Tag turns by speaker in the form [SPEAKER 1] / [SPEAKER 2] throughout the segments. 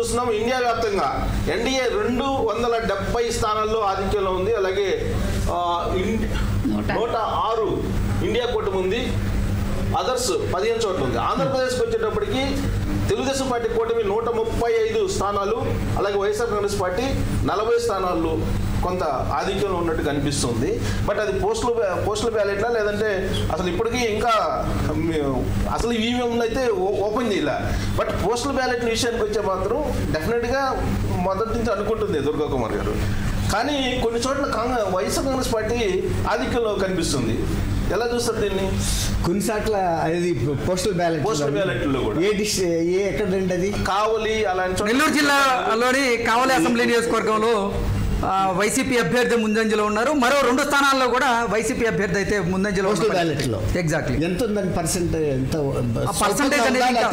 [SPEAKER 1] చూస్తున్నాం ఇండియా వ్యాప్తంగా ఎన్డీఏ 270 స్థానాల్లో ఆధిక్యంలో ఉంది. అలాగే 106 ఇండియా కూటమి ఉంది, అదర్స్ 15 చోట్ల ఉంది. ఆంధ్రప్రదేశ్కి వచ్చేటప్పటికి తెలుగుదేశం పార్టీ కూటమి 135 స్థానాలు, అలాగే వైఎస్ఆర్ కాంగ్రెస్ పార్టీ 40 స్థానాలు కొంత ఆధిక్యంలో ఉన్నట్టు కనిపిస్తుంది. బట్ అది పోస్టల్ బ్యాలెట్లా లేదంటే అసలు ఇప్పటికీ ఇంకా అసలు ఈవీఎంలు అయితే ఓపెన్ చేయాల. బట్ పోస్టల్ బ్యాలెట్ల విషయానికి వచ్చే మాత్రం డెఫినెట్గా మొదటి నుంచి అనుకుంటుంది దుర్గా కుమార్ గారు. కానీ కొన్ని చోట్ల వైఎస్ఆర్ కాంగ్రెస్ పార్టీ ఆధిక్యంలో కనిపిస్తుంది. ఎలా చూస్తారు దీన్ని?
[SPEAKER 2] కొన్నిసార్లు అది పోస్టల్ బ్యాలెట్లో
[SPEAKER 1] కూడా
[SPEAKER 2] ఎక్కడండి అది
[SPEAKER 1] కావలి అలాంటి
[SPEAKER 3] నెల్లూరు జిల్లాలోని కావలి అసెంబ్లీ నియోజకవర్గంలో వైసీపీ అభ్యర్థి ముందంజలో ఉన్నారు. మరో 2 స్థానాల్లో కూడా వైసీపీ అభ్యర్థి అయితే ముందంజలో
[SPEAKER 2] పోస్టల్ బ్యాలెట్లో.
[SPEAKER 3] ఎగ్జాక్ట్లీ
[SPEAKER 2] ఎంత ఉందని పర్సెంటేజ్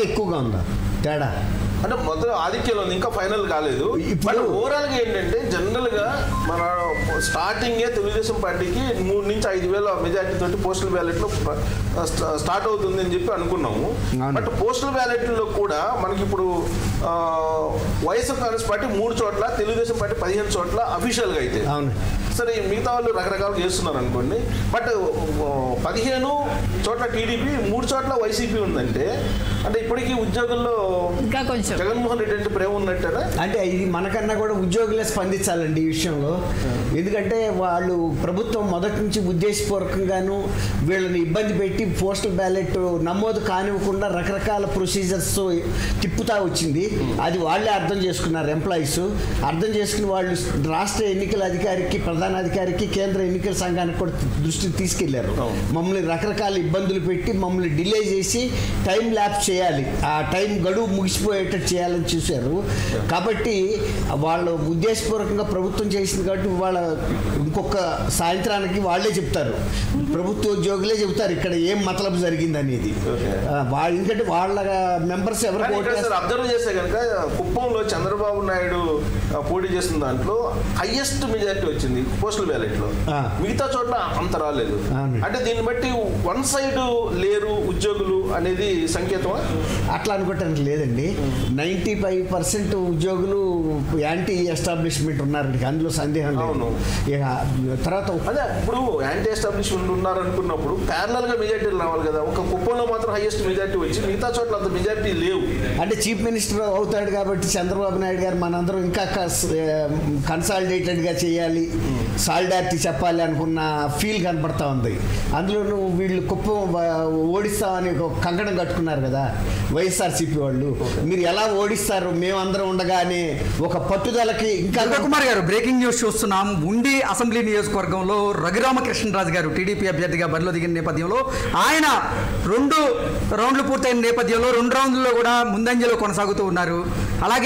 [SPEAKER 2] ఎక్కువగా ఉందా తేడా?
[SPEAKER 1] అంటే మొత్తం ఆధిక్యంలో ఉంది, ఇంకా ఫైనల్ కాలేదు. ఇప్పుడు ఓవరాల్గా ఏంటంటే జనరల్గా మన స్టార్టింగే తెలుగుదేశం పార్టీకి 3 నుంచి 5 వేల మెజార్టీ తోటి పోస్టల్ బ్యాలెట్లో స్టార్ట్ అవుతుంది అని చెప్పి అనుకున్నాము. బట్ పోస్టల్ బ్యాలెట్లో కూడా మనకి ఇప్పుడు వైఎస్ఆర్ కాంగ్రెస్ పార్టీ 3 చోట్ల, తెలుగుదేశం పార్టీ 15 చోట్ల అఫీషియల్గా అయితే. సరే మిగతా వాళ్ళు రకరకాలు చేస్తున్నారు అనుకోండి. బట్ 15 చోట్ల టీడీపీ, 3 చోట్ల వైసీపీ ఉందంటే అంటే ఇప్పటికీ ఉద్యోగుల్లో ఇంకా కొంచెం జగన్మోహన్ రెడ్డి అంటే ప్రేమ ఉన్నట్టేనా?
[SPEAKER 2] అంటే ఇది మనకన్నా కూడా ఉద్యోగులే స్పందించాలండి ఈ విషయంలో. ఎందుకంటే వాళ్ళు ప్రభుత్వం మొదటి నుంచి ఉద్దేశపూర్వకంగాను వీళ్ళని ఇబ్బంది పెట్టి పోస్టల్ బ్యాలెట్ నమోదు కానివ్వకుండా రకరకాల ప్రొసీజర్స్ తిప్పుతా వచ్చింది. అది వాళ్ళే అర్థం చేసుకున్నారు, ఎంప్లాయీస్ అర్థం చేసుకుని వాళ్ళు రాష్ట్ర ఎన్నికల అధికారికి, ప్రధానాధికారికి, కేంద్ర ఎన్నికల సంఘానికి కూడా దృష్టికి తీసుకెళ్లారు. మమ్మల్ని రకరకాల ఇబ్బందులు పెట్టి మమ్మల్ని డిలే చేసి టైం ల్యాప్స్ చేయాలి, ఆ టైం గడువు ముగిసిపోయేటట్టు చేయాలని చూశారు. కాబట్టి వాళ్ళు ఉద్దేశపూర్వకంగా ప్రభుత్వం చేసింది కాబట్టి వాళ్ళ ఇంకొక సాయంత్రానికి వాళ్ళే చెప్తారు, ప్రభుత్వ ఉద్యోగులే చెప్తారు ఇక్కడ ఏం మతలబు జరిగింది అనేది. ఎందుకంటే వాళ్ళ మెంబర్స్ ఎవరు
[SPEAKER 1] అబ్జర్వ్ చేస్తే కనుక కుప్పంలో చంద్రబాబు నాయుడు పోటీ చేసిన దాంట్లో హైయెస్ట్ మెజారిటీ వచ్చింది పోస్టల్ బ్యాలెట్ లో, మిగతా చోట్ల అంత రాలేదు. అంటే దీన్ని బట్టి వన్ సైడ్ లేరు ఉద్యోగులు అనేది సంకేతమా?
[SPEAKER 2] అట్లా అనుకోవటానికి లేదండి. 95% ఉద్యోగులు యాంటీ ఎస్టాబ్లిష్మెంట్ ఉన్నారు, అందులో సందేహం లేదు. ఇక తర్వాత
[SPEAKER 1] అదే ఇప్పుడు యాంటీ ఎస్టాబ్లిష్మెంట్ ఉన్నారు అనుకున్నప్పుడు ప్యారలల్ గా మెజార్టీలు రావాలి కదా. ఒక కుప్పంలో మాత్రం హైయెస్ట్ మెజార్టీ వచ్చి మిగతా చోట్ల అంత మెజార్టీ లేవు.
[SPEAKER 2] అంటే చీఫ్ మినిస్టర్ అవుతాడు కాబట్టి చంద్రబాబు నాయుడు గారు మనందరం ఇంకా కన్సాలిడేటెడ్గా చేయాలి, సాలిడారిటీ చెప్పాలి అనుకున్న ఫీల్ కనపడతా ఉంది. అందులో వీళ్ళు కుప్పం ఓడిస్తామని ఒక కంకణం కట్టుకున్నారు కదా వైఎస్ఆర్సీపీ వాళ్ళు. మీరు ఎలా ఓడిస్తారు మేమందరం ఉండగానే ఒక పట్టుదలకి. ఇంకా
[SPEAKER 3] కుమార్ గారు బ్రేకింగ్ న్యూస్ చూస్తున్నాం. ఉండి అసెంబ్లీ నియోజకవర్గంలో రఘురామకృష్ణరాజు గారు టీడీపీ అభ్యర్థిగా బరిలో దిగిన నేపథ్యంలో ఆయన 2 రౌండ్లు పూర్తయిన నేపథ్యంలో 2 రౌండ్లలో కూడా ముందంజలో కొనసాగుతూ ఉన్నారు. అలాగే